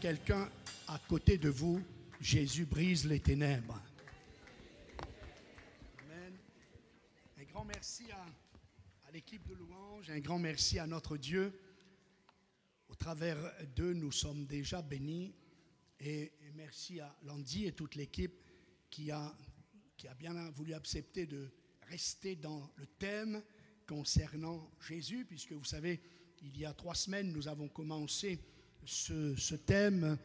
quelqu'un à côté de vous, Jésus brise les ténèbres. Amen. Un grand merci à l'équipe de louange, un grand merci à notre Dieu. Au travers d'eux, nous sommes déjà bénis. Et merci à Landy et toute l'équipe qui a bien voulu accepter de rester dans le thème concernant Jésus, puisque vous savez, il y a 3 semaines, nous avons commencé ce thème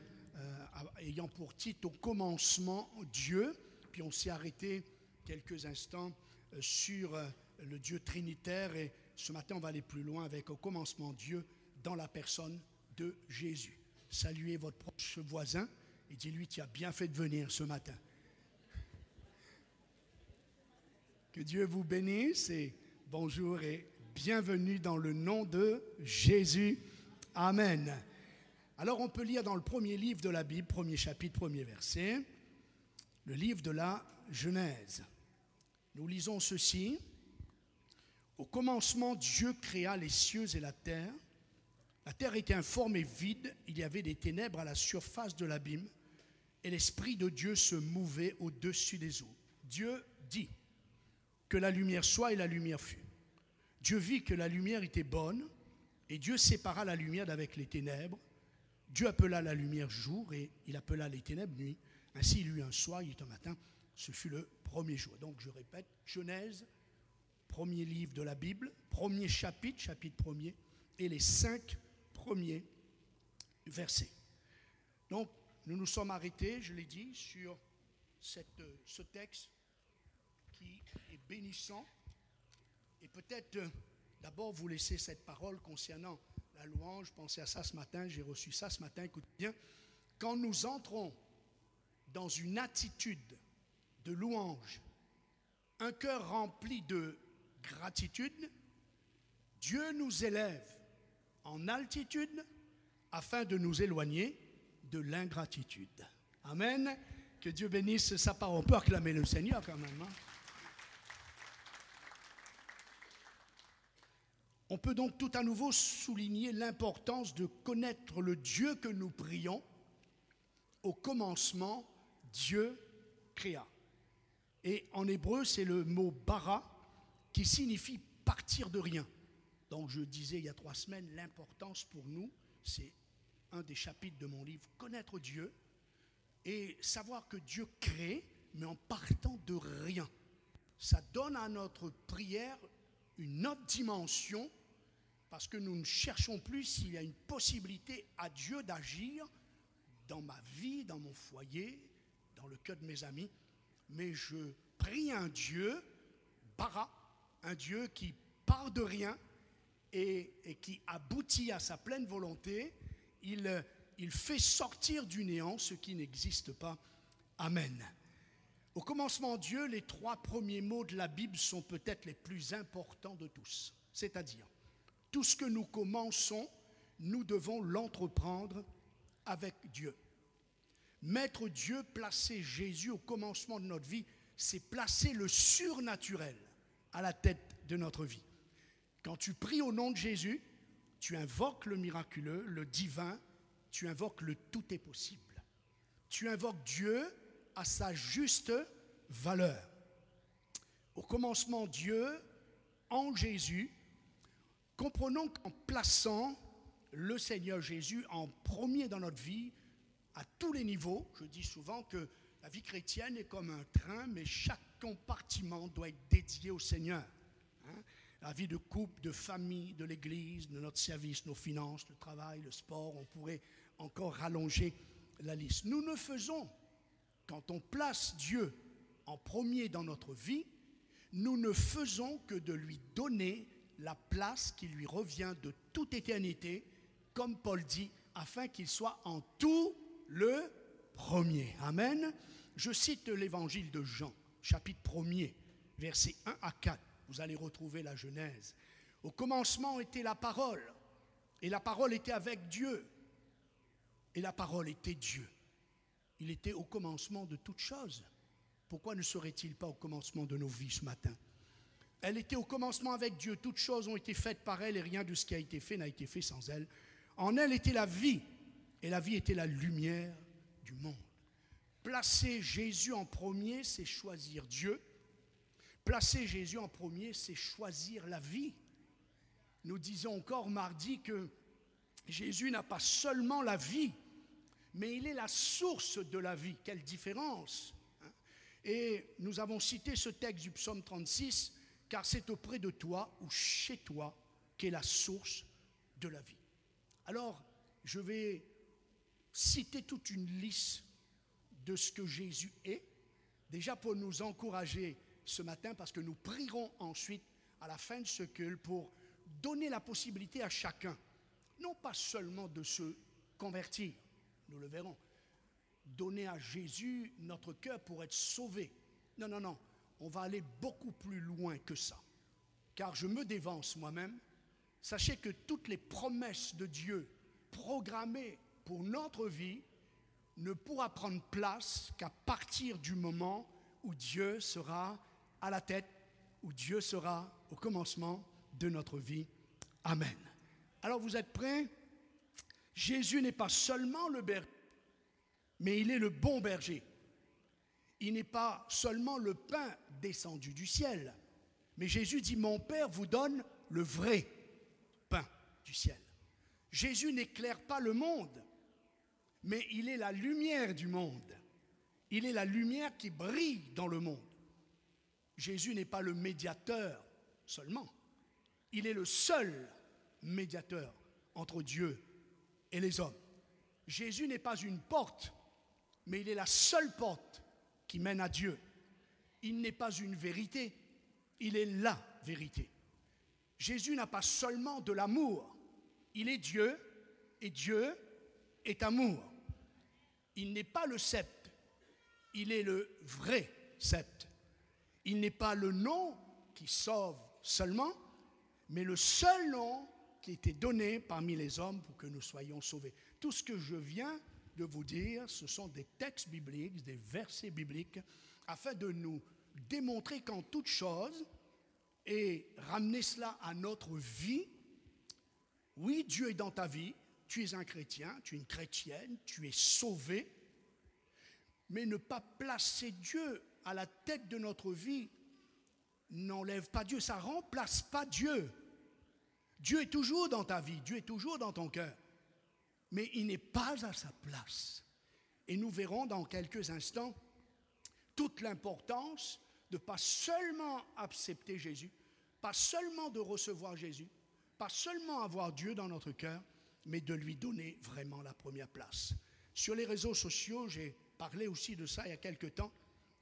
ayant pour titre « Au commencement, Dieu ». Puis on s'est arrêté quelques instants sur le Dieu trinitaire. Et ce matin, on va aller plus loin avec « Au commencement, Dieu » dans la personne de Jésus. Saluez votre proche voisin et dis-lui « Tu as bien fait de venir ce matin ». Que Dieu vous bénisse et bonjour et bienvenue dans le nom de Jésus. Amen. Alors on peut lire dans le premier livre de la Bible, premier chapitre, premier verset, le livre de la Genèse. Nous lisons ceci. Au commencement, Dieu créa les cieux et la terre. La terre était informe et vide, il y avait des ténèbres à la surface de l'abîme, et l'Esprit de Dieu se mouvait au-dessus des eaux. Dieu dit que la lumière soit, et la lumière fut. Dieu vit que la lumière était bonne, et Dieu sépara la lumière d'avec les ténèbres. Dieu appela la lumière jour, et il appela les ténèbres nuit. Ainsi il y eut un soir, il y eut un matin, ce fut le premier jour. Donc je répète, Genèse, premier livre de la Bible, premier chapitre, chapitre premier, et les 5 premiers versets. Donc, nous nous sommes arrêtés, je l'ai dit, sur ce texte qui est bénissant. Et peut-être d'abord vous laisser cette parole concernant la louange. Pensez à ça ce matin, j'ai reçu ça ce matin, écoutez bien. Quand nous entrons dans une attitude de louange, un cœur rempli de gratitude, Dieu nous élève en altitude afin de nous éloigner de l'ingratitude. Amen. Que Dieu bénisse sa parole. On peut acclamer le Seigneur quand même. Hein? On peut donc tout à nouveau souligner l'importance de connaître le Dieu que nous prions. Au commencement, Dieu créa. Et en hébreu, c'est le mot bara qui signifie partir de rien. Donc je disais il y a 3 semaines, l'importance pour nous, c'est un des chapitres de mon livre, connaître Dieu et savoir que Dieu crée, mais en partant de rien. Ça donne à notre prière une autre dimension parce que nous ne cherchons plus s'il y a une possibilité à Dieu d'agir dans ma vie, dans mon foyer, dans le cœur de mes amis, mais je prie un Dieu, bara, un Dieu qui part de rien, et qui aboutit à sa pleine volonté, il fait sortir du néant ce qui n'existe pas. Amen. Au commencement, Dieu, les 3 premiers mots de la Bible sont peut-être les plus importants de tous. C'est-à-dire, tout ce que nous commençons, nous devons l'entreprendre avec Dieu. Mettre Dieu, placer Jésus au commencement de notre vie, c'est placer le surnaturel à la tête de notre vie. Quand tu pries au nom de Jésus, tu invoques le miraculeux, le divin, tu invoques le tout est possible. Tu invoques Dieu à sa juste valeur. Au commencement, Dieu, en Jésus, comprenons qu'en plaçant le Seigneur Jésus en premier dans notre vie, à tous les niveaux, je dis souvent que la vie chrétienne est comme un train, mais chaque compartiment doit être dédié au Seigneur. Hein? La vie de couple, de famille, de l'église, de notre service, nos finances, le travail, le sport, on pourrait encore rallonger la liste. Nous ne faisons, quand on place Dieu en premier dans notre vie, nous ne faisons que de lui donner la place qui lui revient de toute éternité, comme Paul dit, afin qu'il soit en tout le premier. Amen. Je cite l'évangile de Jean, chapitre 1er, versets 1 à 4. Vous allez retrouver la Genèse. Au commencement était la parole, et la parole était avec Dieu, et la parole était Dieu. Il était au commencement de toutes choses. Pourquoi ne serait-il pas au commencement de nos vies ce matin? Elle était au commencement avec Dieu. Toutes choses ont été faites par elle, et rien de ce qui a été fait n'a été fait sans elle. En elle était la vie, et la vie était la lumière du monde. Placer Jésus en premier, c'est choisir Dieu. Placer Jésus en premier, c'est choisir la vie. Nous disons encore mardi que Jésus n'a pas seulement la vie, mais il est la source de la vie. Quelle différence! Et nous avons cité ce texte du psaume 36, car c'est auprès de toi ou chez toi qu'est la source de la vie. Alors, je vais citer toute une liste de ce que Jésus est, déjà pour nous encourager ce matin, parce que nous prierons ensuite à la fin de ce culte pour donner la possibilité à chacun, non pas seulement de se convertir, nous le verrons, donner à Jésus notre cœur pour être sauvé. Non, non, non, on va aller beaucoup plus loin que ça. Car je me dévance moi-même. Sachez que toutes les promesses de Dieu programmées pour notre vie ne pourra prendre place qu'à partir du moment où Dieu sera à la tête, où Dieu sera au commencement de notre vie. Amen. Alors vous êtes prêts? Jésus n'est pas seulement le berger, mais il est le bon berger. Il n'est pas seulement le pain descendu du ciel, mais Jésus dit, mon Père vous donne le vrai pain du ciel. Jésus n'éclaire pas le monde, mais il est la lumière du monde. Il est la lumière qui brille dans le monde. Jésus n'est pas le médiateur seulement. Il est le seul médiateur entre Dieu et les hommes. Jésus n'est pas une porte, mais il est la seule porte qui mène à Dieu. Il n'est pas une vérité, il est la vérité. Jésus n'a pas seulement de l'amour, il est Dieu et Dieu est amour. Il n'est pas le sceptre, il est le vrai sceptre. Il n'est pas le nom qui sauve seulement, mais le seul nom qui a été donné parmi les hommes pour que nous soyons sauvés. Tout ce que je viens de vous dire, ce sont des textes bibliques, des versets bibliques, afin de nous démontrer qu'en toute chose, et ramener cela à notre vie, oui, Dieu est dans ta vie, tu es un chrétien, tu es une chrétienne, tu es sauvé, mais ne pas placer Dieu à la tête de notre vie n'enlève pas Dieu, ça ne remplace pas Dieu. Dieu est toujours dans ta vie, Dieu est toujours dans ton cœur, mais il n'est pas à sa place. Et nous verrons dans quelques instants toute l'importance de ne pas seulement accepter Jésus, pas seulement de recevoir Jésus, pas seulement avoir Dieu dans notre cœur, mais de lui donner vraiment la première place. Sur les réseaux sociaux, j'ai parlé aussi de ça il y a quelque temps,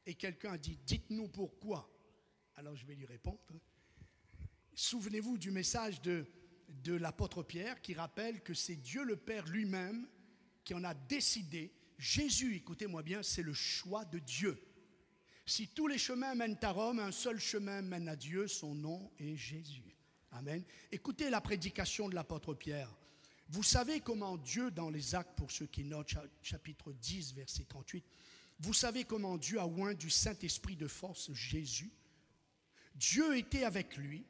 et quelqu'un a dit « Dites-nous pourquoi ». Alors je vais lui répondre. Souvenez-vous du message de l'apôtre Pierre qui rappelle que c'est Dieu le Père lui-même qui en a décidé. Jésus, écoutez-moi bien, c'est le choix de Dieu. Si tous les chemins mènent à Rome, un seul chemin mène à Dieu, son nom est Jésus. Amen. Écoutez la prédication de l'apôtre Pierre. Vous savez comment Dieu, dans les Actes, pour ceux qui notent, chapitre 10, verset 38, vous savez comment Dieu a oint du Saint-Esprit de force Jésus. Dieu était avec lui,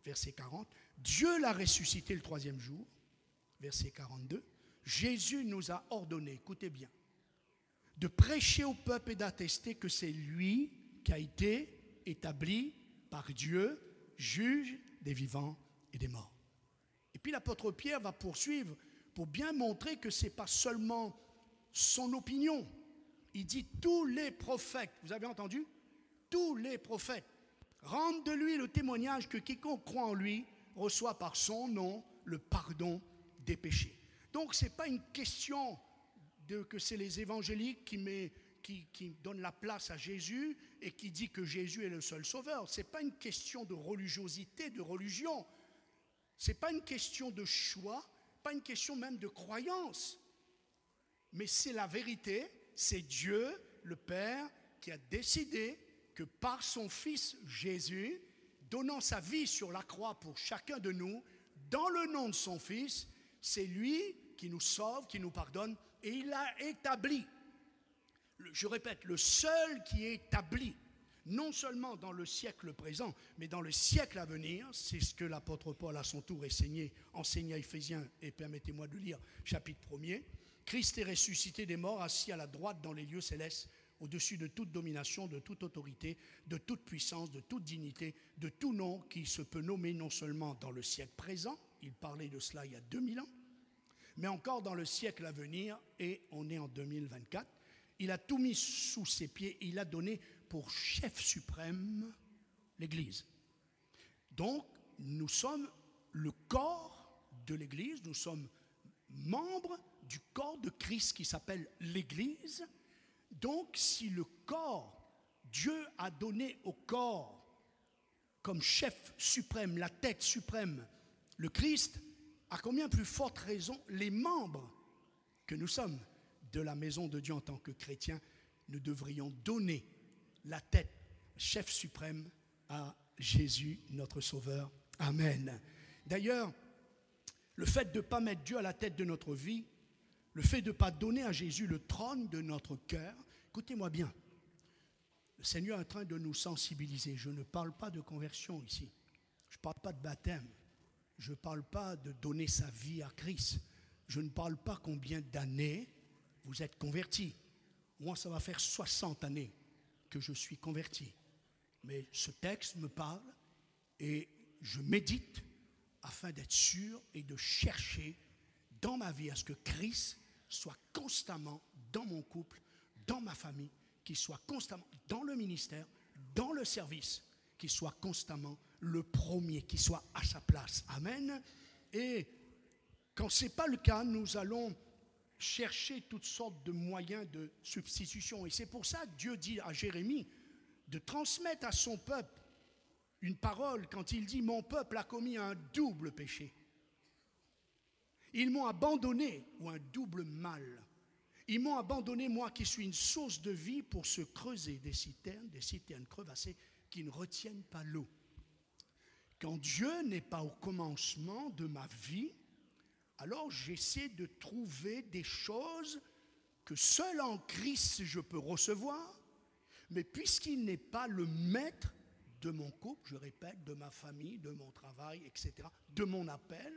verset 40. Dieu l'a ressuscité le troisième jour, verset 42. Jésus nous a ordonné, écoutez bien, de prêcher au peuple et d'attester que c'est lui qui a été établi par Dieu, juge des vivants et des morts. Et puis l'apôtre Pierre va poursuivre pour bien montrer que ce n'est pas seulement son opinion. Il dit tous les prophètes, vous avez entendu? Tous les prophètes rendent de lui le témoignage que quiconque croit en lui reçoit par son nom le pardon des péchés. Donc ce n'est pas une question que c'est les évangéliques qui donnent la place à Jésus et qui dit que Jésus est le seul sauveur. Ce n'est pas une question de religiosité, de religion. Ce n'est pas une question de choix, pas une question même de croyance. Mais c'est la vérité, c'est Dieu, le Père, qui a décidé que par son Fils Jésus, donnant sa vie sur la croix pour chacun de nous, dans le nom de son Fils, c'est lui qui nous sauve, qui nous pardonne, et il a établi, je répète, le seul qui est établi, non seulement dans le siècle présent, mais dans le siècle à venir, c'est ce que l'apôtre Paul à son tour enseigné à Éphésiens, et permettez-moi de lire chapitre 1er, Christ est ressuscité des morts, assis à la droite dans les lieux célestes, au-dessus de toute domination, de toute autorité, de toute puissance, de toute dignité, de tout nom qui se peut nommer non seulement dans le siècle présent, il parlait de cela il y a 2000 ans, mais encore dans le siècle à venir, et on est en 2024. Il a tout mis sous ses pieds, il a donné pour chef suprême l'Église. Donc, nous sommes le corps de l'Église, nous sommes membres du corps de Christ qui s'appelle l'Église. Donc, si le corps, Dieu a donné au corps comme chef suprême, la tête suprême, le Christ, à combien plus forte raison les membres que nous sommes de la maison de Dieu en tant que chrétiens, nous devrions donner la tête, chef suprême, à Jésus, notre Sauveur. Amen. D'ailleurs, le fait de ne pas mettre Dieu à la tête de notre vie, le fait de ne pas donner à Jésus le trône de notre cœur, écoutez-moi bien, le Seigneur est en train de nous sensibiliser. Je ne parle pas de conversion ici, je ne parle pas de baptême, je ne parle pas de donner sa vie à Christ, je ne parle pas combien d'années vous êtes convertis. Moi, ça va faire 60 années que je suis converti. Mais ce texte me parle et je médite afin d'être sûr et de chercher dans ma vie à ce que Christ soit constamment dans mon couple, dans ma famille, qu'il soit constamment dans le ministère, dans le service, qu'il soit constamment le premier, qu'il soit à sa place. Amen. Et quand ce n'est pas le cas, nous allons chercher toutes sortes de moyens de substitution. Et c'est pour ça que Dieu dit à Jérémie de transmettre à son peuple une parole quand il dit « Mon peuple a commis un double péché. Ils m'ont abandonné, ou un double mal. Ils m'ont abandonné, moi qui suis une source de vie, pour se creuser des citernes crevassées qui ne retiennent pas l'eau. Quand Dieu n'est pas au commencement de ma vie, alors j'essaie de trouver des choses que seul en Christ je peux recevoir, mais puisqu'il n'est pas le maître de mon couple, je répète, de ma famille, de mon travail, etc., de mon appel,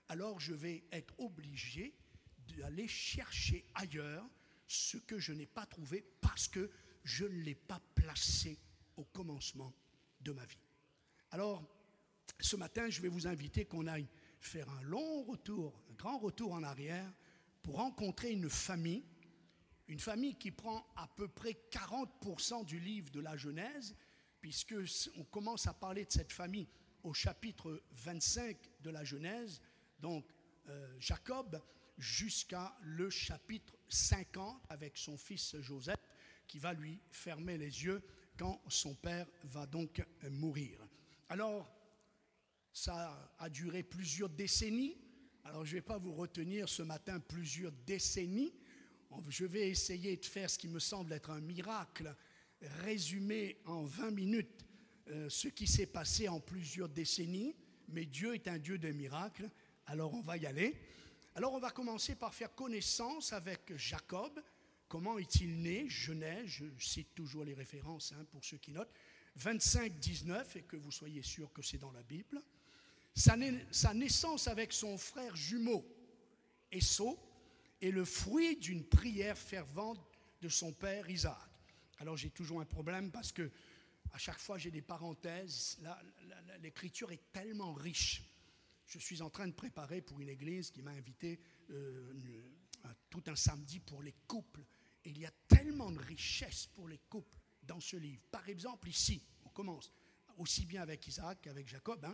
alors je vais être obligé d'aller chercher ailleurs ce que je n'ai pas trouvé parce que je ne l'ai pas placé au commencement de ma vie. Alors, ce matin, je vais vous inviter qu'on aille faire un long retour, un grand retour en arrière pour rencontrer une famille qui prend à peu près 40% du livre de la Genèse, puisqu'on commence à parler de cette famille au chapitre 25 de la Genèse, donc Jacob, jusqu'à le chapitre 50 avec son fils Joseph, qui va lui fermer les yeux quand son père va donc mourir. Alors, ça a duré plusieurs décennies. Alors, je ne vais pas vous retenir ce matin plusieurs décennies. Je vais essayer de faire ce qui me semble être un miracle, résumer en 20 minutes ce qui s'est passé en plusieurs décennies. Mais Dieu est un Dieu de miracles, alors on va y aller. Alors, on va commencer par faire connaissance avec Jacob. Comment est-il né? Genèse, je cite toujours les références pour ceux qui notent. 25, 19, et que vous soyez sûr que c'est dans la Bible. Sa naissance avec son frère jumeau, Ésaü, est le fruit d'une prière fervente de son père Isaac. Alors j'ai toujours un problème parce que à chaque fois j'ai des parenthèses. L'écriture est tellement riche. Je suis en train de préparer pour une église qui m'a invité tout un samedi pour les couples. Et il y a tellement de richesse pour les couples dans ce livre. Par exemple, ici, on commence aussi bien avec Isaac qu'avec Jacob.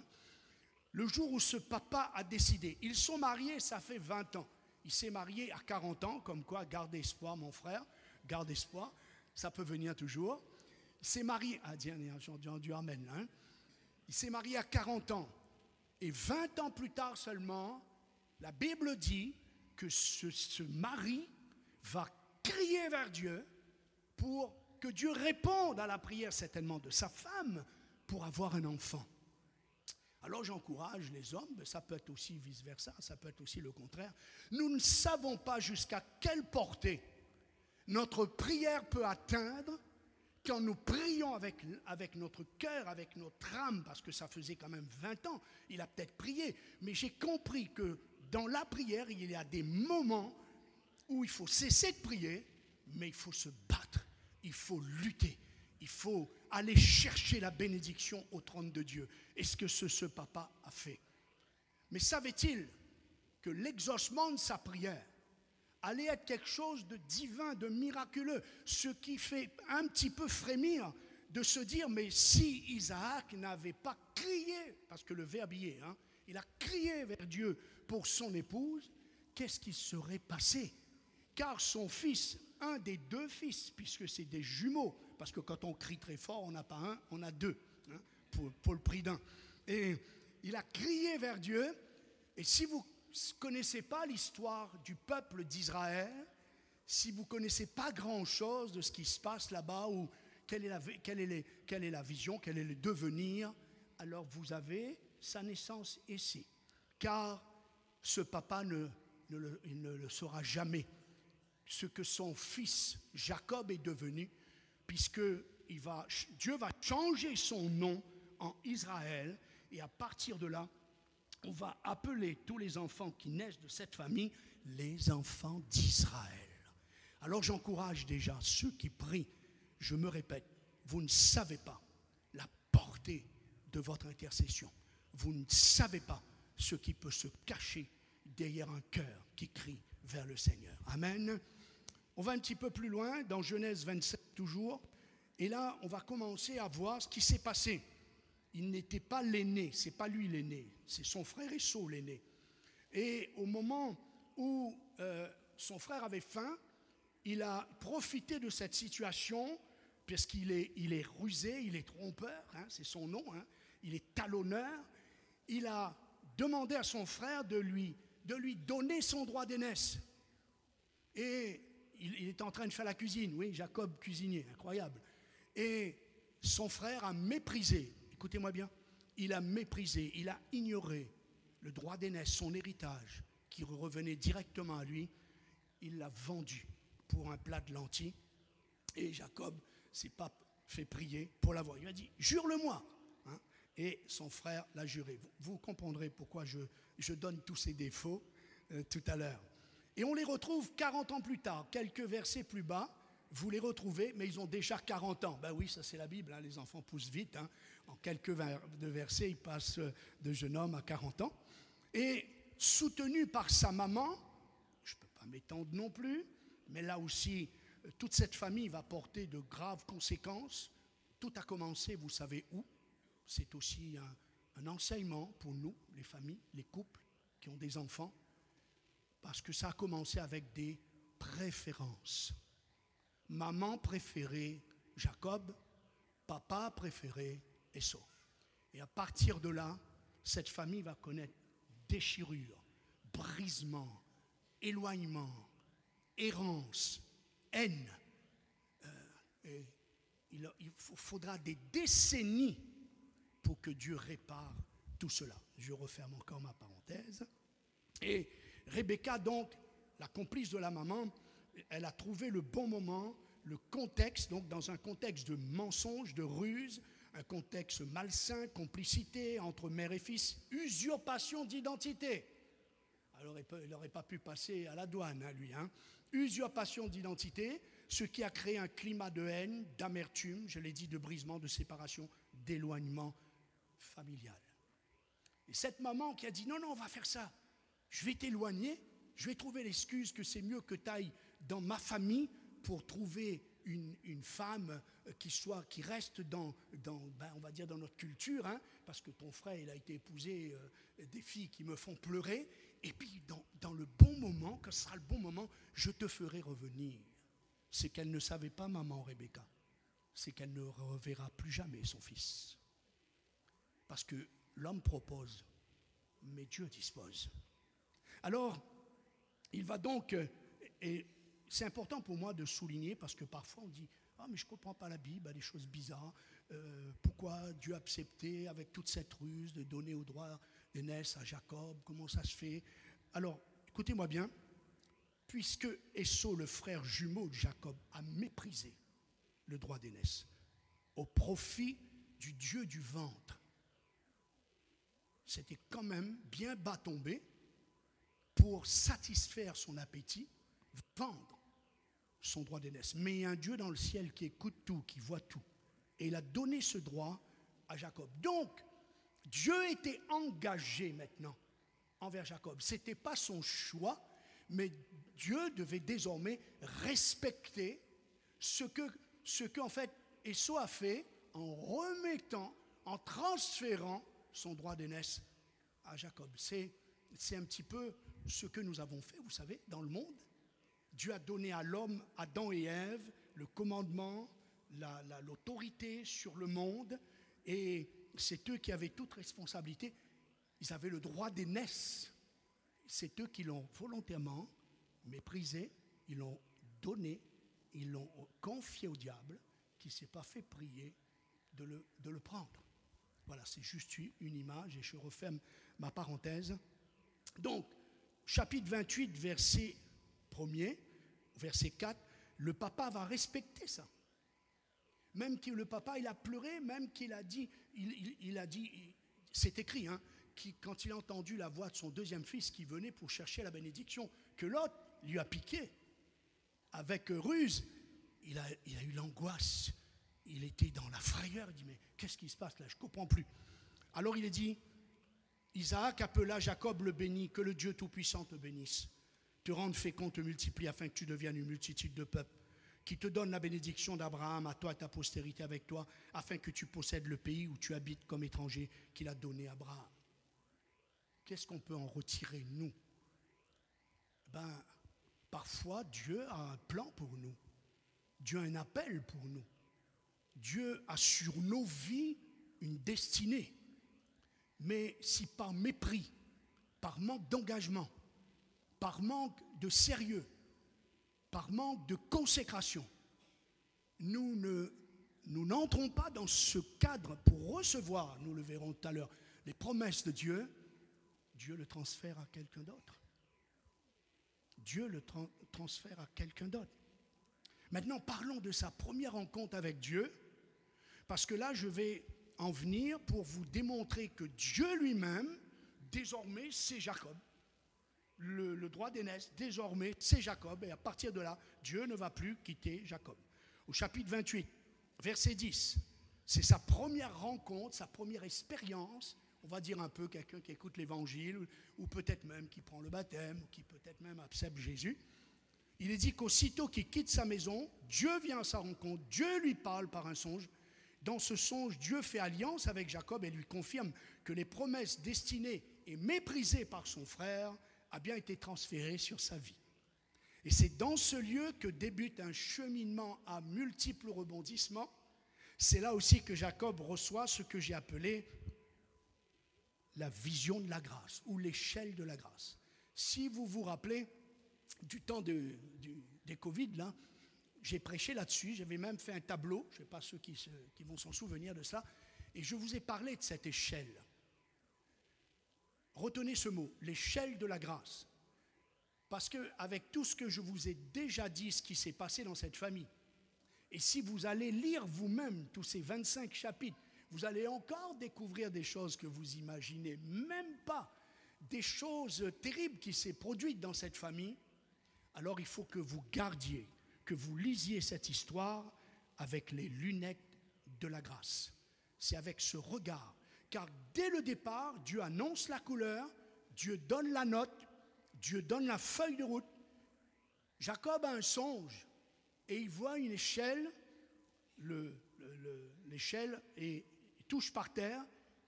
Le jour où ce papa a décidé, ils sont mariés, ça fait 20 ans. Il s'est marié à 40 ans, comme quoi, garde espoir, mon frère, garde espoir, ça peut venir toujours. Il s'est marié, j'ai entendu amen, Il s'est marié à 40 ans. Et 20 ans plus tard seulement, la Bible dit que ce mari va crier vers Dieu pour que Dieu réponde à la prière certainement de sa femme pour avoir un enfant. Alors j'encourage les hommes, mais ça peut être aussi vice-versa, ça peut être aussi le contraire. Nous ne savons pas jusqu'à quelle portée notre prière peut atteindre quand nous prions avec notre cœur, avec notre âme, parce que ça faisait quand même 20 ans, il a peut-être prié, mais j'ai compris que dans la prière, il y a des moments où il faut cesser de prier, mais il faut se battre, il faut lutter, il faut aller chercher la bénédiction au trône de Dieu. Et ce que ce papa a fait. Mais savait-il que l'exaucement de sa prière allait être quelque chose de divin, de miraculeux, ce qui fait un petit peu frémir de se dire, mais si Isaac n'avait pas crié, parce que le verbe y est, il a crié vers Dieu pour son épouse, qu'est-ce qui serait passé? Car son fils, un des deux fils, puisque c'est des jumeaux, parce que quand on crie très fort, on n'a pas un, on a deux, pour le prix d'un. Et il a crié vers Dieu, et si vous ne connaissez pas l'histoire du peuple d'Israël, si vous ne connaissez pas grand-chose de ce qui se passe là-bas, ou quelle est la vision, quel est le devenir, alors vous avez sa naissance ici. Car ce papa il ne le saura jamais, ce que son fils Jacob est devenu, puisque Dieu va changer son nom en Israël, et à partir de là, on va appeler tous les enfants qui naissent de cette famille les enfants d'Israël. Alors j'encourage déjà ceux qui prient, je me répète, vous ne savez pas la portée de votre intercession. Vous ne savez pas ce qui peut se cacher derrière un cœur qui crie vers le Seigneur. Amen. On va un petit peu plus loin, dans Genèse 27 toujours, et là on va commencer à voir ce qui s'est passé. Il n'était pas l'aîné, c'est pas lui l'aîné, c'est son frère Esau l'aîné. Et au moment où son frère avait faim, il a profité de cette situation, puisqu'il est rusé, il est trompeur, c'est son nom, il est talonneur. Il a demandé à son frère de lui donner son droit d'aînesse. Et il est en train de faire la cuisine, oui, Jacob cuisinier, incroyable. Et son frère a méprisé, écoutez-moi bien, il a méprisé, il a ignoré le droit d'aînesse, son héritage, qui revenait directement à lui. Il l'a vendu pour un plat de lentilles. Et Jacob s'est pas fait prier pour l'avoir. Il a dit, jure-le-moi. Et son frère l'a juré. Vous comprendrez pourquoi je donne tous ces défauts tout à l'heure. Et on les retrouve 40 ans plus tard, quelques versets plus bas. Vous les retrouvez, mais ils ont déjà 40 ans. Ben oui, ça c'est la Bible, les enfants poussent vite. En quelques versets, ils passent de jeune homme à 40 ans. Et soutenu par sa maman, je ne peux pas m'étendre non plus, mais là aussi, toute cette famille va porter de graves conséquences. Tout a commencé, vous savez où? C'est aussi un enseignement pour nous, les familles, les couples qui ont des enfants, parce que ça a commencé avec des préférences. Maman préférait Jacob, papa préférait Esau. Et à partir de là, cette famille va connaître déchirure, brisement, éloignement, errance, haine. Il faudra des décennies pour que Dieu répare tout cela. Je referme encore ma parenthèse. Et Rebecca, donc, la complice de la maman, elle a trouvé le bon moment, le contexte, donc dans un contexte de mensonge, de ruse, un contexte malsain, complicité entre mère et fils, usurpation d'identité. Alors il n'aurait pas pu passer à la douane, lui. Usurpation d'identité, ce qui a créé un climat de haine, d'amertume, je l'ai dit, de brisement, de séparation, d'éloignement familial. Et cette maman qui a dit, non, on va faire ça, je vais t'éloigner, je vais trouver l'excuse que c'est mieux que tu ailles dans ma famille pour trouver une femme qui reste dans on va dire dans notre culture, parce que ton frère, il a été épousé des filles qui me font pleurer, et puis dans le bon moment, quand ce sera le bon moment, je te ferai revenir. C'est qu'elle ne savait pas, maman Rebecca, c'est qu'elle ne reverra plus jamais son fils. Parce que l'homme propose, mais Dieu dispose. Alors, il va donc, et c'est important pour moi de souligner, parce que parfois on dit, mais je ne comprends pas la Bible, il y a des choses bizarres, pourquoi Dieu a accepté avec toute cette ruse de donner au droit d'aînesse à Jacob, comment ça se fait? Alors, écoutez-moi bien, puisque Esau, le frère jumeau de Jacob, a méprisé le droit d'aînesse au profit du Dieu du ventre, c'était quand même bien bas tombé pour satisfaire son appétit vendre son droit d'aînesse. Mais il y a un Dieu dans le ciel qui écoute tout, qui voit tout. Et il a donné ce droit à Jacob. Donc, Dieu était engagé maintenant envers Jacob. Ce n'était pas son choix, mais Dieu devait désormais respecter ce que en fait, Esau a fait en remettant, en transférant son droit d'aînesse à Jacob. C'est un petit peu ce que nous avons fait, vous savez, dans le monde. Dieu a donné à l'homme, Adam et Ève, le commandement, l'autorité sur le monde, et c'est eux qui avaient toute responsabilité. Ils avaient le droit d'aînesse. C'est eux qui l'ont volontairement méprisé, ils l'ont donné, ils l'ont confié au diable, qui ne s'est pas fait prier de le prendre. Voilà, c'est juste une image, et je referme ma parenthèse. Donc, chapitre 28, verset 1er, verset 4, le papa va respecter ça. Même que le papa, il a pleuré, même qu'il a dit, il a dit, c'est écrit, hein, quand il a entendu la voix de son deuxième fils qui venait pour chercher la bénédiction, que l'autre lui a piqué avec ruse, il a eu l'angoisse, il était dans la frayeur, il dit, mais qu'est-ce qui se passe là, je ne comprends plus. Alors il a dit, Isaac appela Jacob le béni, que le Dieu Tout-Puissant te bénisse, te rende fécond, te multiplie, afin que tu deviennes une multitude de peuples, qui te donne la bénédiction d'Abraham, à toi et ta postérité avec toi, afin que tu possèdes le pays où tu habites comme étranger, qu'il a donné à Abraham. Qu'est-ce qu'on peut en retirer, nous? Parfois, Dieu a un plan pour nous. Dieu a un appel pour nous. Dieu a sur nos vies une destinée. Mais si par mépris, par manque d'engagement, par manque de sérieux, par manque de consécration, nous n'entrons pas dans ce cadre pour recevoir, nous le verrons tout à l'heure, les promesses de Dieu, Dieu le transfère à quelqu'un d'autre. Dieu le transfère à quelqu'un d'autre. Maintenant, parlons de sa première rencontre avec Dieu, parce que là, je vais en venir pour vous démontrer que Dieu lui-même, désormais, c'est Jacob. Le droit d'aînesse, désormais, c'est Jacob, et à partir de là, Dieu ne va plus quitter Jacob. Au chapitre 28, verset 10, c'est sa première rencontre, sa première expérience, on va dire un peu quelqu'un qui écoute l'évangile, ou peut-être même qui prend le baptême, ou qui peut-être même accepte Jésus. Il est dit qu'aussitôt qu'il quitte sa maison, Dieu vient à sa rencontre, Dieu lui parle par un songe. Dans ce songe, Dieu fait alliance avec Jacob et lui confirme que les promesses destinées et méprisées par son frère a bien été transférées sur sa vie. Et c'est dans ce lieu que débute un cheminement à multiples rebondissements. C'est là aussi que Jacob reçoit ce que j'ai appelé la vision de la grâce ou l'échelle de la grâce. Si vous vous rappelez du temps des Covid, là, j'ai prêché là-dessus, j'avais même fait un tableau, je ne sais pas ceux qui vont s'en souvenir de ça, et je vous ai parlé de cette échelle. Retenez ce mot, l'échelle de la grâce. Parce qu'avec tout ce que je vous ai déjà dit, ce qui s'est passé dans cette famille, et si vous allez lire vous-même tous ces 25 chapitres, vous allez encore découvrir des choses que vous imaginez même pas, des choses terribles qui s'est produites dans cette famille. Alors il faut que vous gardiez, que vous lisiez cette histoire avec les lunettes de la grâce. C'est avec ce regard. Car dès le départ, Dieu annonce la couleur, Dieu donne la note, Dieu donne la feuille de route. Jacob a un songe et il voit une échelle, l'échelle touche par terre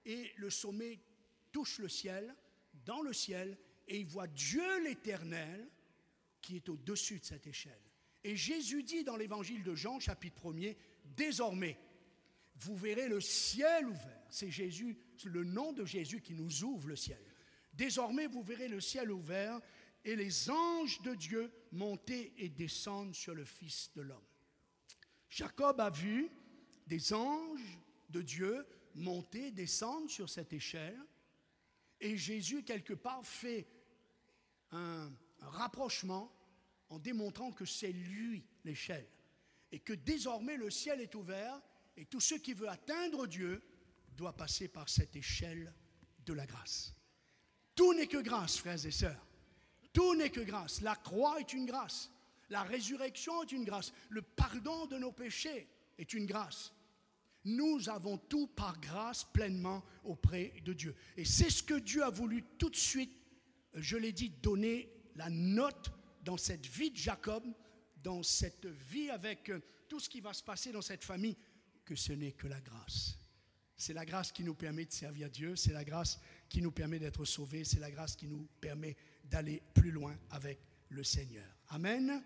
et le sommet touche le ciel, dans le ciel, et il voit Dieu l'Éternel qui est au-dessus de cette échelle. Et Jésus dit dans l'évangile de Jean, chapitre 1er, désormais, vous verrez le ciel ouvert. C'est Jésus, c'est le nom de Jésus qui nous ouvre le ciel. Désormais, vous verrez le ciel ouvert et les anges de Dieu monter et descendre sur le Fils de l'homme. Jacob a vu des anges de Dieu monter, descendre sur cette échelle, et Jésus, quelque part, fait un rapprochement en démontrant que c'est lui l'échelle, et que désormais le ciel est ouvert, et tout ce qui veut atteindre Dieu doit passer par cette échelle de la grâce. Tout n'est que grâce, frères et sœurs. Tout n'est que grâce. La croix est une grâce. La résurrection est une grâce. Le pardon de nos péchés est une grâce. Nous avons tout par grâce pleinement auprès de Dieu. Et c'est ce que Dieu a voulu tout de suite, je l'ai dit, donner la note dans cette vie de Jacob, dans cette vie avec tout ce qui va se passer dans cette famille, que ce n'est que la grâce. C'est la grâce qui nous permet de servir Dieu, c'est la grâce qui nous permet d'être sauvés, c'est la grâce qui nous permet d'aller plus loin avec le Seigneur. Amen.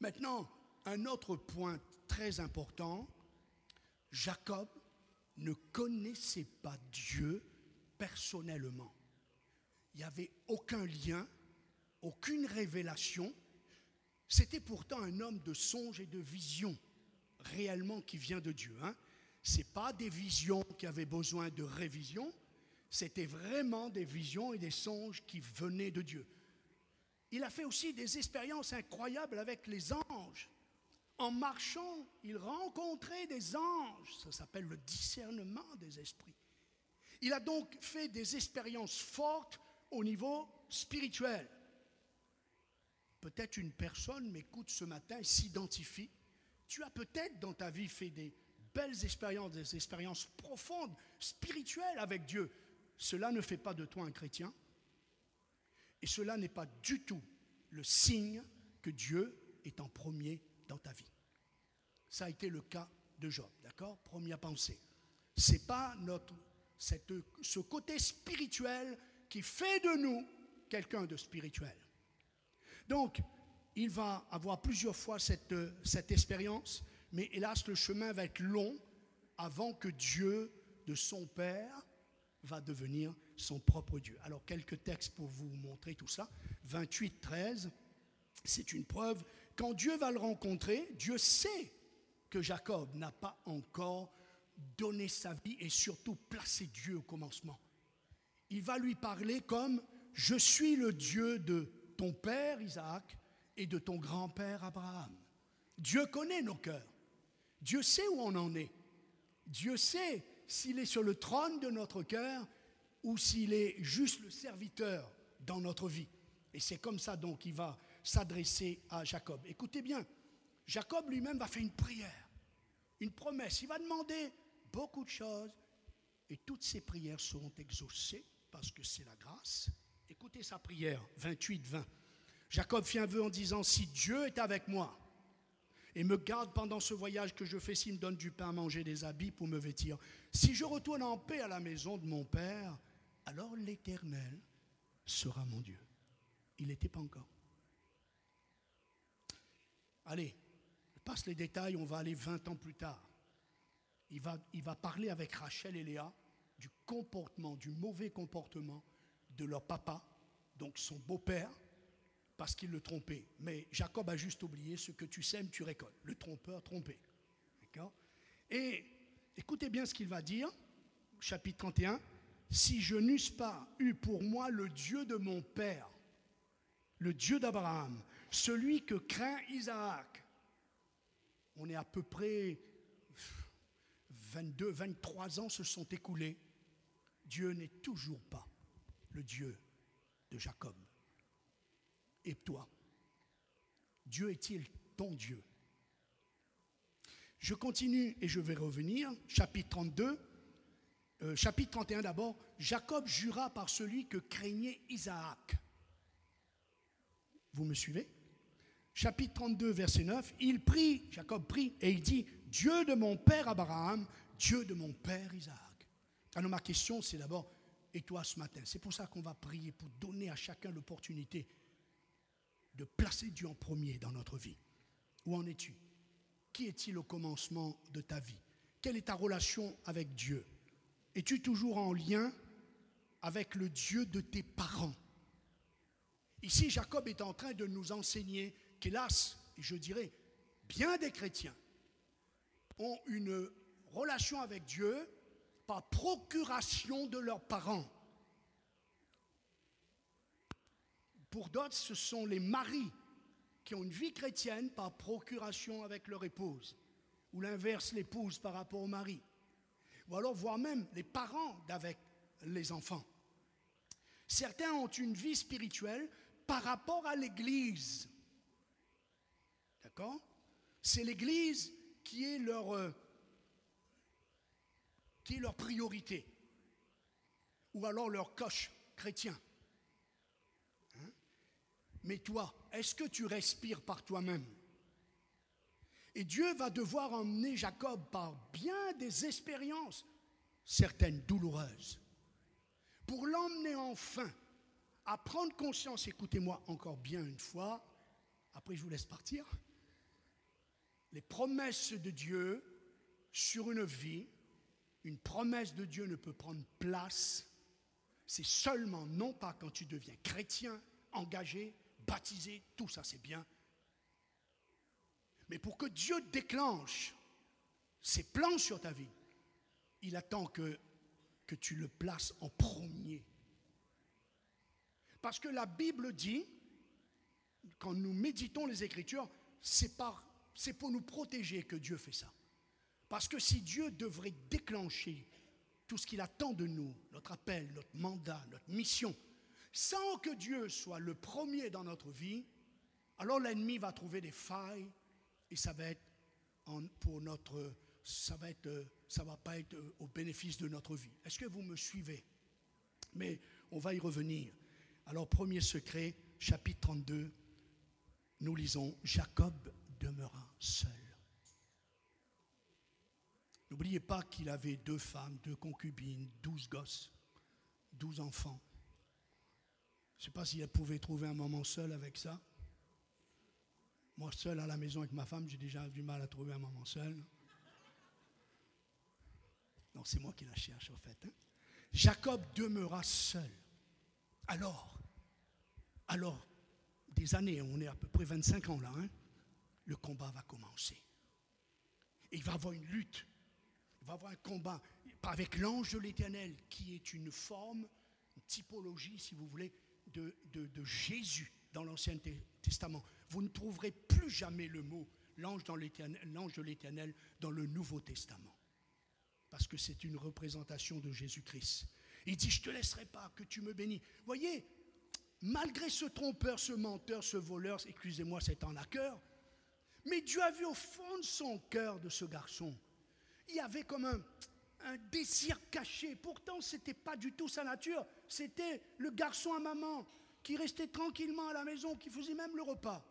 Maintenant, un autre point très important, Jacob ne connaissait pas Dieu personnellement. Il n'y avait aucun lien, aucune révélation. C'était pourtant un homme de songe et de vision, réellement qui vient de Dieu. Ce n'est pas des visions qui avaient besoin de révision, c'était vraiment des visions et des songes qui venaient de Dieu. Il a fait aussi des expériences incroyables avec les anges. En marchant, il rencontrait des anges. Ça s'appelle le discernement des esprits. Il a donc fait des expériences fortes au niveau spirituel. Peut-être une personne m'écoute ce matin et s'identifie. Tu as peut-être dans ta vie fait des belles expériences, des expériences profondes, spirituelles avec Dieu. Cela ne fait pas de toi un chrétien. Et cela n'est pas du tout le signe que Dieu est en premier dans ta vie. Ça a été le cas de Job, d'accord? Première pensée. Ce n'est pas ce côté spirituel qui fait de nous quelqu'un de spirituel. Donc, il va avoir plusieurs fois cette expérience, mais hélas, le chemin va être long avant que Dieu, de son Père, va devenir son propre Dieu. Alors, quelques textes pour vous montrer tout ça. 28, 13, c'est une preuve. Quand Dieu va le rencontrer, Dieu sait que Jacob n'a pas encore donné sa vie et surtout placé Dieu au commencement. Il va lui parler comme « Je suis le Dieu de ton père Isaac et de ton grand-père Abraham ». Dieu connaît nos cœurs. Dieu sait où on en est. Dieu sait s'il est sur le trône de notre cœur ou s'il est juste le serviteur dans notre vie. Et c'est comme ça donc qu'il va s'adresser à Jacob. Écoutez bien, Jacob lui-même va faire une prière, une promesse. Il va demander beaucoup de choses et toutes ses prières seront exaucées parce que c'est la grâce. Écoutez sa prière, 28-20. Jacob fit un vœu en disant « Si Dieu est avec moi et me garde pendant ce voyage que je fais, s'il me donne du pain à manger, des habits pour me vêtir, si je retourne en paix à la maison de mon père, alors l'Éternel sera mon Dieu. » Il n'était pas encore. Allez, je passe les détails, on va aller 20 ans plus tard. Il va parler avec Rachel et Léa du comportement, du mauvais comportement de leur papa, donc son beau-père, parce qu'il le trompait. Mais Jacob a juste oublié, ce que tu sèmes, tu récoltes. Le trompeur trompé. D'accord? Et écoutez bien ce qu'il va dire, chapitre 31. « Si je n'eusse pas eu pour moi le Dieu de mon père, le Dieu d'Abraham, celui que craint Isaac. » On est à peu près 22, 23 ans se sont écoulés. Dieu n'est toujours pas le Dieu de Jacob. Et toi, Dieu est-il ton Dieu? Je continue et je vais revenir. Chapitre 32, chapitre 31 d'abord. Jacob jura par celui que craignait Isaac. Vous me suivez? Chapitre 32, verset 9. Il prie, Jacob prie, et il dit « Dieu de mon père Abraham, Dieu de mon père Isaac. » Alors ma question, c'est d'abord, et toi ce matin? C'est pour ça qu'on va prier, pour donner à chacun l'opportunité de placer Dieu en premier dans notre vie. Où en es-tu? Qui est-il au commencement de ta vie? Quelle est ta relation avec Dieu? Es-tu toujours en lien avec le Dieu de tes parents? Ici, Jacob est en train de nous enseigner qu'hélas, et je dirais, bien des chrétiens ont une relation avec Dieu par procuration de leurs parents. Pour d'autres, ce sont les maris qui ont une vie chrétienne par procuration avec leur épouse, ou l'inverse, l'épouse par rapport au mari, ou alors voire même les parents avec les enfants. Certains ont une vie spirituelle par rapport à l'Église. D'accord? C'est l'Église qui est leur priorité. Ou alors leur coche chrétien. Hein? Mais toi, est-ce que tu respires par toi-même? Et Dieu va devoir emmener Jacob par bien des expériences, certaines douloureuses, pour l'emmener enfin à prendre conscience, écoutez-moi encore bien une fois, après je vous laisse partir, les promesses de Dieu sur une vie, une promesse de Dieu ne peut prendre place, c'est seulement non pas quand tu deviens chrétien, engagé, baptisé, tout ça c'est bien, mais pour que Dieu déclenche ses plans sur ta vie, il attend que tu le places en premier. Parce que la Bible dit, quand nous méditons les Écritures, c'est pour nous protéger que Dieu fait ça. Parce que si Dieu devrait déclencher tout ce qu'il attend de nous, notre appel, notre mandat, notre mission, sans que Dieu soit le premier dans notre vie, alors l'ennemi va trouver des failles et ça va pas être au bénéfice de notre vie. Est-ce que vous me suivez? Mais on va y revenir. Alors, premier secret, chapitre 32, nous lisons « Jacob demeura seul ». N'oubliez pas qu'il avait 2 femmes, 2 concubines, 12 gosses, 12 enfants. Je ne sais pas si elle pouvait trouver un moment seul avec ça. Moi, seul à la maison avec ma femme, j'ai déjà du mal à trouver un moment seul. Non, c'est moi qui la cherche, en fait. Hein. Jacob demeura seul. Alors, des années, on est à peu près 25 ans là, hein, le combat va commencer. Et il va y avoir une lutte, il va y avoir un combat avec l'ange de l'Éternel, qui est une forme, une typologie, si vous voulez, de Jésus dans l'Ancien Testament. Vous ne trouverez plus jamais le mot l'ange de l'Éternel dans le Nouveau Testament. Parce que c'est une représentation de Jésus-Christ. Il dit, je ne te laisserai pas que tu me bénis. Voyez, malgré ce trompeur, ce menteur, ce voleur, excusez-moi, c'est en cœur, mais Dieu a vu au fond de son cœur de ce garçon. Il y avait comme un désir caché. Pourtant, ce n'était pas du tout sa nature. C'était le garçon à maman qui restait tranquillement à la maison, qui faisait même le repas.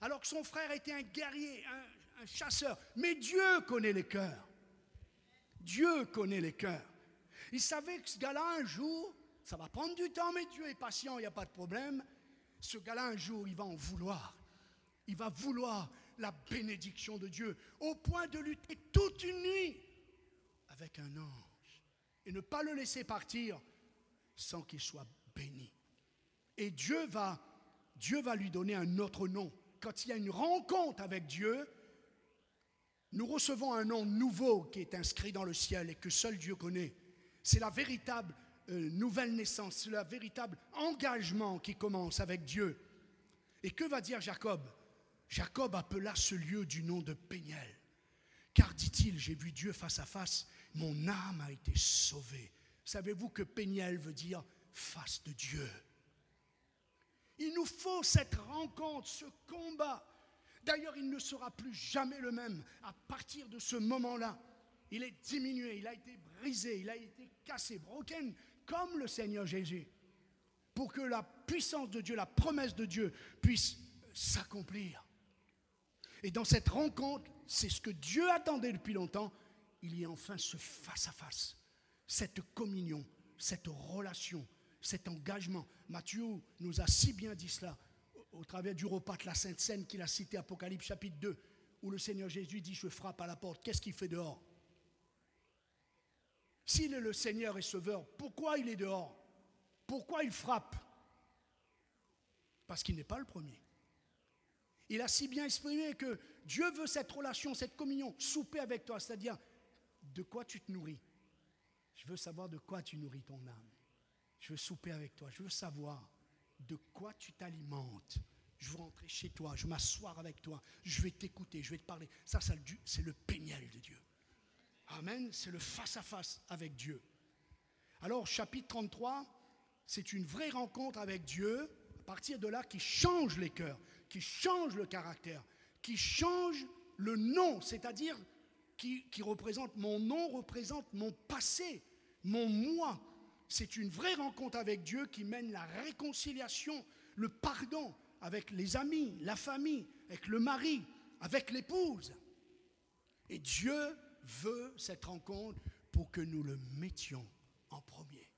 Alors que son frère était un guerrier, un chasseur. Mais Dieu connaît les cœurs. Dieu connaît les cœurs. Il savait que ce gars-là, un jour, ça va prendre du temps, mais Dieu est patient, il n'y a pas de problème. Ce gars-là, un jour, il va en vouloir. Il va vouloir la bénédiction de Dieu, au point de lutter toute une nuit avec un ange. Et ne pas le laisser partir sans qu'il soit béni. Et Dieu va lui donner un autre nom. Quand il y a une rencontre avec Dieu, nous recevons un nom nouveau qui est inscrit dans le ciel et que seul Dieu connaît. C'est la véritable nouvelle naissance, c'est le véritable engagement qui commence avec Dieu. Et que va dire Jacob? Jacob appela ce lieu du nom de Péniel. Car, dit-il, j'ai vu Dieu face à face, mon âme a été sauvée. Savez-vous que Péniel veut dire face de Dieu? Il nous faut cette rencontre, ce combat. D'ailleurs, il ne sera plus jamais le même à partir de ce moment-là. Il est diminué, il a été brisé, il a été cassé, broken, comme le Seigneur Jésus, pour que la puissance de Dieu, la promesse de Dieu puisse s'accomplir. Et dans cette rencontre, c'est ce que Dieu attendait depuis longtemps, il y a enfin ce face-à-face, cette communion, cette relation, cet engagement. Matthieu nous a si bien dit cela au travers du repas de la Sainte Seine qu'il a cité Apocalypse chapitre 2, où le Seigneur Jésus dit, je frappe à la porte. Qu'est-ce qu'il fait dehors? S'il est le Seigneur et Sauveur, pourquoi il est dehors? Pourquoi il frappe? Parce qu'il n'est pas le premier. Il a si bien exprimé que Dieu veut cette relation, cette communion, souper avec toi, c'est-à-dire de quoi tu te nourris. Je veux savoir de quoi tu nourris ton âme. Je veux souper avec toi, je veux savoir de quoi tu t'alimentes. Je veux rentrer chez toi, je veux m'asseoir avec toi, je vais t'écouter, je vais te parler. Ça c'est le Péniel de Dieu. Amen, c'est le face-à-face avec Dieu. Alors, chapitre 33, c'est une vraie rencontre avec Dieu, à partir de là, qui change les cœurs, qui change le caractère, qui change le nom, c'est-à-dire qui représente mon nom, représente mon passé, mon moi. C'est une vraie rencontre avec Dieu qui mène la réconciliation, le pardon avec les amis, la famille, avec le mari, avec l'épouse. Et Dieu veut cette rencontre pour que nous le mettions en premier.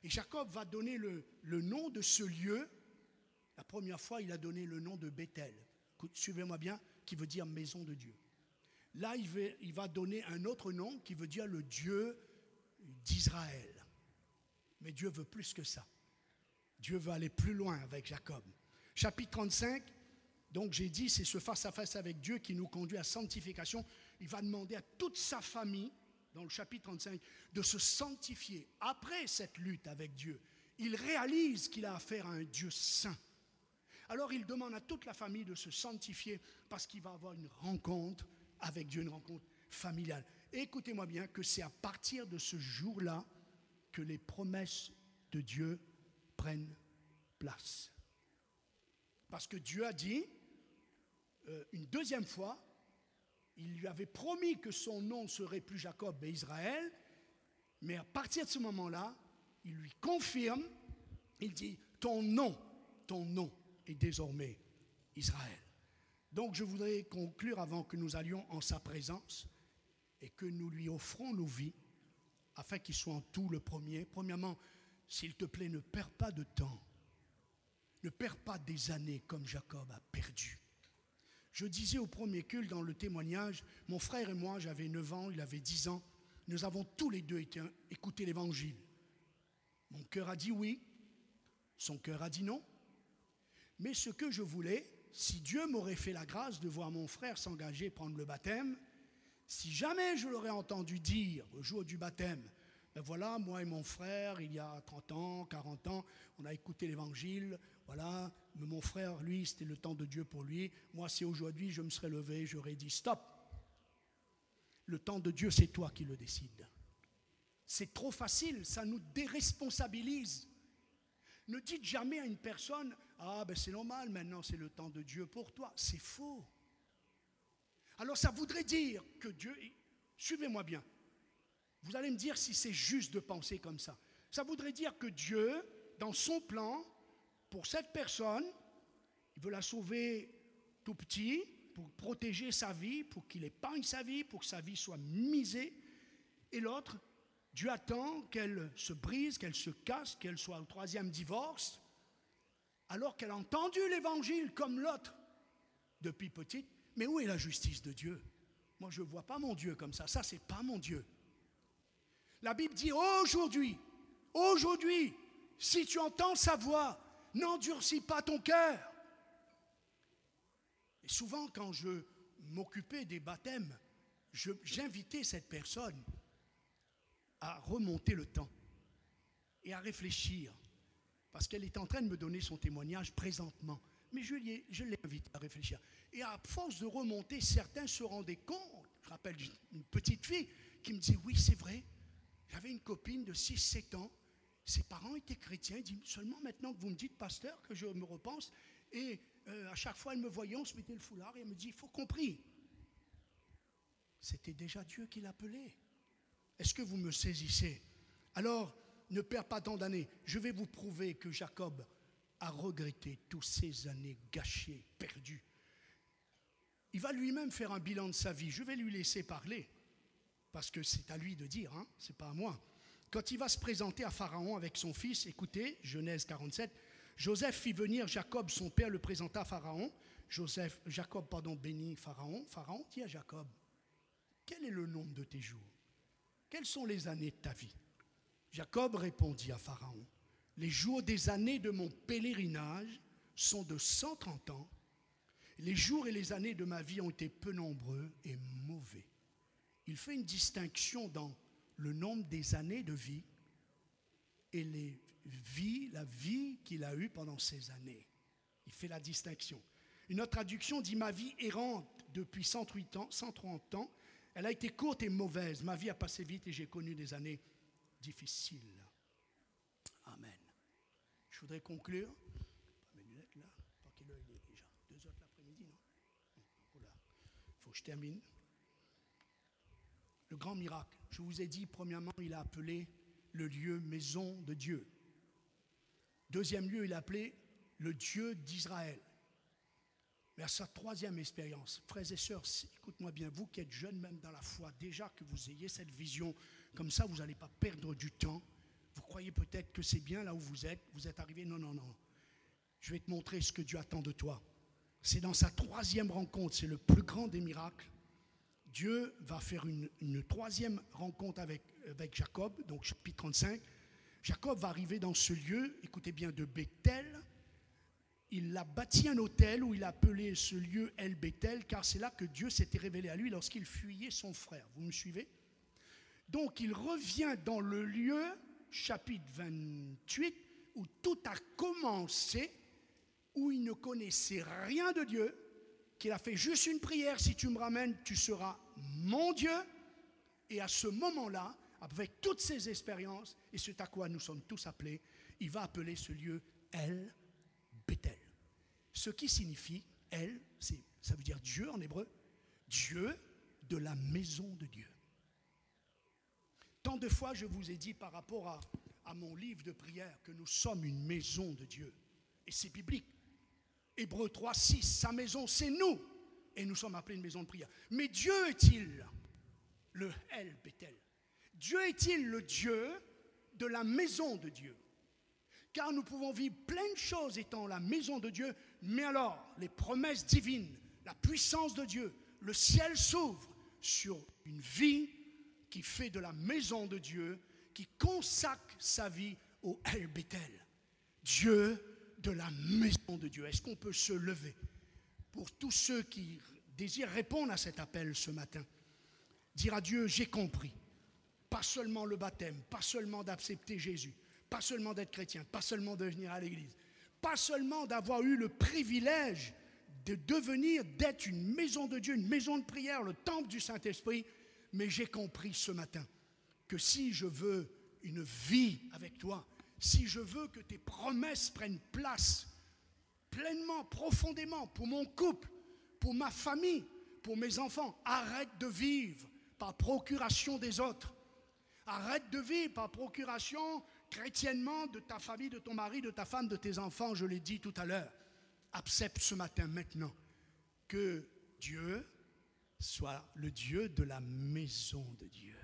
Et Jacob va donner le nom de ce lieu. La première fois, il a donné le nom de Bethel. Suivez-moi bien, qui veut dire maison de Dieu. Là, il va donner un autre nom qui veut dire le Dieu d'Israël. Mais Dieu veut plus que ça. Dieu veut aller plus loin avec Jacob. Chapitre 35, donc j'ai dit, c'est ce face-à-face avec Dieu qui nous conduit à sanctification. Il va demander à toute sa famille, dans le chapitre 35, de se sanctifier. Après cette lutte avec Dieu, il réalise qu'il a affaire à un Dieu saint. Alors il demande à toute la famille de se sanctifier parce qu'il va avoir une rencontre avec Dieu, une rencontre familiale. Et écoutez-moi bien que c'est à partir de ce jour-là que les promesses de Dieu prennent place. Parce que Dieu a dit, une deuxième fois, il lui avait promis que son nom ne serait plus Jacob mais Israël, mais à partir de ce moment-là, il lui confirme, il dit, ton nom est désormais Israël. Donc je voudrais conclure avant que nous allions en sa présence et que nous lui offrons nos vies afin qu'il soit en tout le premier. Premièrement, s'il te plaît, ne perds pas de temps. Ne perds pas des années comme Jacob a perdu. Je disais au premier culte dans le témoignage, mon frère et moi, j'avais 9 ans, il avait 10 ans, nous avons tous les deux écouté l'évangile. Mon cœur a dit oui, son cœur a dit non. Mais ce que je voulais, si Dieu m'aurait fait la grâce de voir mon frère s'engager, prendre le baptême, si jamais je l'aurais entendu dire au jour du baptême, ben voilà, moi et mon frère, il y a 30 ans, 40 ans, on a écouté l'évangile, voilà, mais mon frère, lui, c'était le temps de Dieu pour lui. Moi, c'est aujourd'hui, je me serais levé, j'aurais dit stop. Le temps de Dieu, c'est toi qui le décides. C'est trop facile, ça nous déresponsabilise. Ne dites jamais à une personne, ah ben c'est normal, maintenant c'est le temps de Dieu pour toi. C'est faux. Alors ça voudrait dire que Dieu, suivez-moi bien, vous allez me dire si c'est juste de penser comme ça. Ça voudrait dire que Dieu, dans son plan, pour cette personne, il veut la sauver tout petit, pour protéger sa vie, pour qu'il épargne sa vie, pour que sa vie soit misée. Et l'autre, Dieu attend qu'elle se brise, qu'elle se casse, qu'elle soit au 3e divorce, alors qu'elle a entendu l'évangile comme l'autre depuis petite. Mais où est la justice de Dieu? Moi, je ne vois pas mon Dieu comme ça. Ça, ce n'est pas mon Dieu. La Bible dit aujourd'hui, si tu entends sa voix, n'endurcis pas ton cœur. Et souvent, quand je m'occupais des baptêmes, j'invitais cette personne à remonter le temps et à réfléchir, parce qu'elle est en train de me donner son témoignage présentement. Mais je l'ai invitée à réfléchir. Et à force de remonter, certains se rendaient compte. Je rappelle une petite fille qui me dit, oui, c'est vrai, j'avais une copine de 6-7 ans, ses parents étaient chrétiens, il dit, seulement maintenant que vous me dites, pasteur, que je me repense, et à chaque fois, elle me voyait, on se mettait le foulard, et elle me dit, il faut qu'on prie. C'était déjà Dieu qui l'appelait. Est-ce que vous me saisissez? Alors, ne perds pas tant d'années. Je vais vous prouver que Jacob a regretté toutes ces années gâchées, perdues. Il va lui-même faire un bilan de sa vie. Je vais lui laisser parler, parce que c'est à lui de dire, hein, c'est pas à moi. Quand il va se présenter à Pharaon avec son fils, écoutez, Genèse 47, Joseph fit venir Jacob, son père, le présenta à Pharaon. Jacob bénit Pharaon. Pharaon dit à Jacob, quel est le nombre de tes jours? Quelles sont les années de ta vie? Jacob répondit à Pharaon, les jours des années de mon pèlerinage sont de 130 ans. Les jours et les années de ma vie ont été peu nombreux et mauvais. Il fait une distinction dans le nombre des années de vie et la vie qu'il a eue pendant ces années. Il fait la distinction. Une autre traduction dit « Ma vie errante depuis 130 ans, elle a été courte et mauvaise. Ma vie a passé vite et j'ai connu des années difficiles. » Amen. Je voudrais conclure. Pas mes lunettes là. Par quelle heure il est déjà? 2 heures de l'après-midi, non? Oula. je termine. Le grand miracle. Je vous ai dit, premièrement, il a appelé le lieu maison de Dieu. Deuxième lieu, il a appelé le Dieu d'Israël. Mais à sa troisième expérience, frères et sœurs, écoute-moi bien, vous qui êtes jeunes même dans la foi, déjà que vous ayez cette vision, comme ça vous n'allez pas perdre du temps. Vous croyez peut-être que c'est bien là où vous êtes arrivé, non. Je vais te montrer ce que Dieu attend de toi. C'est dans sa troisième rencontre, c'est le plus grand des miracles. Dieu va faire une troisième rencontre avec Jacob, donc chapitre 35. Jacob va arriver dans ce lieu, écoutez bien, de Bethel. Il a bâti un hôtel où il a appelé ce lieu El Bethel, car c'est là que Dieu s'était révélé à lui lorsqu'il fuyait son frère. Vous me suivez? Donc il revient dans le lieu, chapitre 28, où tout a commencé, où il ne connaissait rien de Dieu, qu'il a fait juste une prière, si tu me ramènes, tu seras mon Dieu. Et à ce moment-là, avec toutes ces expériences, et c'est à quoi nous sommes tous appelés, il va appeler ce lieu El Bethel. Ce qui signifie, El, ça veut dire Dieu en hébreu, Dieu de la maison de Dieu. Tant de fois je vous ai dit par rapport à mon livre de prière que nous sommes une maison de Dieu. Et c'est biblique. Hébreux 3, 6, sa maison c'est nous. Et nous sommes appelés une maison de prière. Mais Dieu est-il le El Bethel? Dieu est-il le Dieu de la maison de Dieu? Car nous pouvons vivre plein de choses étant la maison de Dieu, mais alors les promesses divines, la puissance de Dieu, le ciel s'ouvre sur une vie qui fait de la maison de Dieu, qui consacre sa vie au El Bethel. Dieu de la maison de Dieu. Est-ce qu'on peut se lever pour tous ceux qui désirent répondre à cet appel ce matin? Dire à Dieu, j'ai compris. Pas seulement le baptême, pas seulement d'accepter Jésus, pas seulement d'être chrétien, pas seulement de venir à l'église, pas seulement d'avoir eu le privilège de devenir, d'être une maison de Dieu, une maison de prière, le temple du Saint-Esprit, mais j'ai compris ce matin que si je veux une vie avec toi, si je veux que tes promesses prennent place pleinement, profondément, pour mon couple, pour ma famille, pour mes enfants, arrête de vivre par procuration des autres. Arrête de vivre par procuration chrétiennement de ta famille, de ton mari, de ta femme, de tes enfants, je l'ai dit tout à l'heure. Accepte ce matin, maintenant, que Dieu soit le Dieu de la maison de Dieu.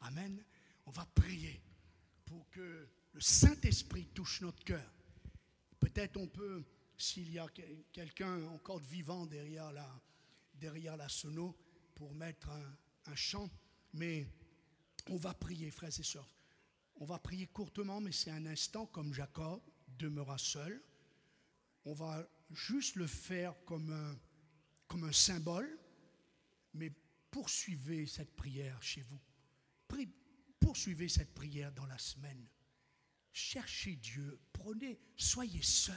Amen. On va prier pour que le Saint-Esprit touche notre cœur. Peut-être on peut, s'il y a quelqu'un encore de vivant derrière la sono, pour mettre un chant, mais on va prier, frères et sœurs. On va prier courtement, mais c'est un instant comme Jacob demeura seul. On va juste le faire comme un symbole, mais poursuivez cette prière chez vous. Poursuivez cette prière dans la semaine. Cherchez Dieu, soyez seul.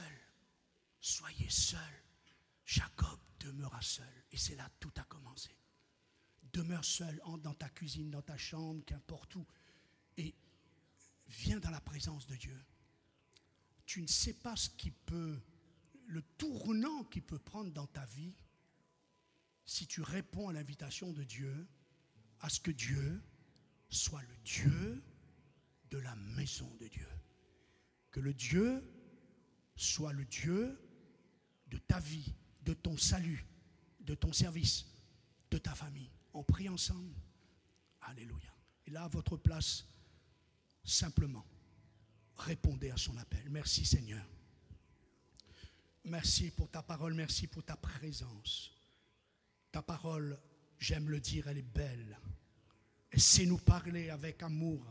Soyez seul. Jacob demeura seul, et c'est là que tout a commencé. Demeure seul, entre dans ta cuisine, dans ta chambre, qu'importe où, et viens dans la présence de Dieu. Tu ne sais pas le tournant qu'il peut prendre dans ta vie si tu réponds à l'invitation de Dieu, à ce que Dieu soit le Dieu de la maison de Dieu. Que le Dieu soit le Dieu de ta vie, de ton salut, de ton service, de ta famille. On prie ensemble. Alléluia. Et là, à votre place, simplement, répondez à son appel. Merci Seigneur. Merci pour ta parole, merci pour ta présence. Ta parole, j'aime le dire, elle est belle. Et c'est nous parler avec amour,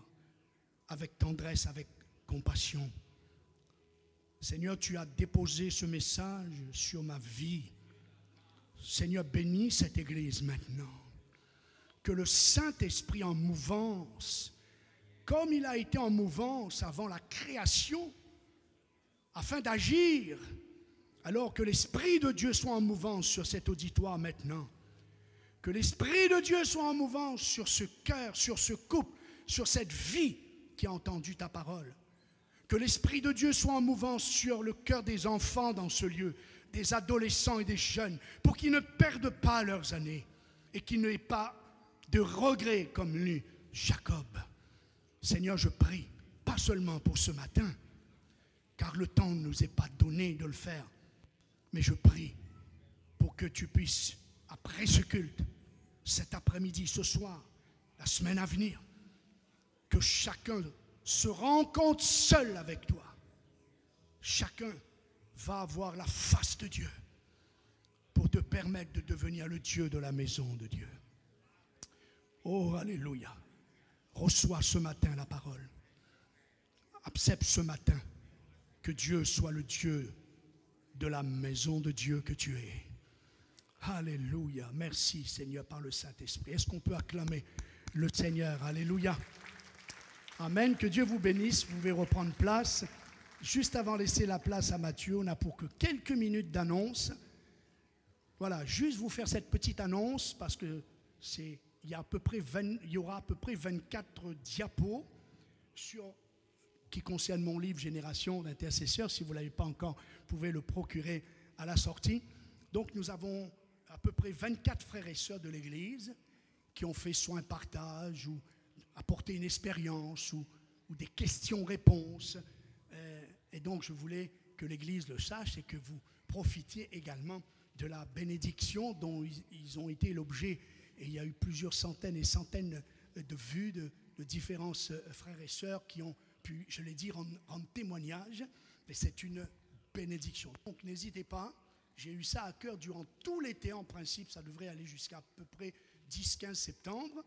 avec tendresse, avec compassion. Seigneur, tu as déposé ce message sur ma vie. Seigneur, bénis cette église maintenant. Que le Saint-Esprit en mouvance, comme il a été en mouvance avant la création, afin d'agir, alors que l'Esprit de Dieu soit en mouvance sur cet auditoire maintenant. Que l'Esprit de Dieu soit en mouvance sur ce cœur, sur ce couple, sur cette vie qui a entendu ta parole. Que l'Esprit de Dieu soit en mouvance sur le cœur des enfants dans ce lieu, des adolescents et des jeunes, pour qu'ils ne perdent pas leurs années. et qu'il n'ait pas de regret comme lui, Jacob. Seigneur, je prie, pas seulement pour ce matin, car le temps ne nous est pas donné de le faire, mais je prie pour que tu puisses, après ce culte, cet après-midi, ce soir, la semaine à venir, que chacun se rencontre seul avec toi. Chacun va avoir la face de Dieu pour te permettre de devenir le Dieu de la maison de Dieu. Oh, alléluia. Reçois ce matin la parole. Accepte ce matin que Dieu soit le Dieu de la maison de Dieu que tu es. Alléluia. Merci Seigneur par le Saint-Esprit. Est-ce qu'on peut acclamer le Seigneur? Alléluia. Amen. Que Dieu vous bénisse. Vous pouvez reprendre place. Juste avant de laisser la place à Matthieu, on n'a pour que quelques minutes d'annonce. Voilà, juste vous faire cette petite annonce parce que il y aura à peu près 24 diapos qui concernent mon livre Génération d'intercesseurs. Si vous ne l'avez pas encore, vous pouvez le procurer à la sortie. Donc nous avons à peu près 24 frères et sœurs de l'Église qui ont fait soit un partage ou apporté une expérience ou des questions-réponses. Et donc je voulais que l'Église le sache et que vous profitiez également de la bénédiction dont ils ont été l'objet. Et il y a eu plusieurs centaines et centaines de vues de différents frères et sœurs qui ont pu, je l'ai dit, rendre témoignage. Et c'est une bénédiction. Donc n'hésitez pas, j'ai eu ça à cœur durant tout l'été en principe. Ça devrait aller jusqu'à peu près 10-15 septembre.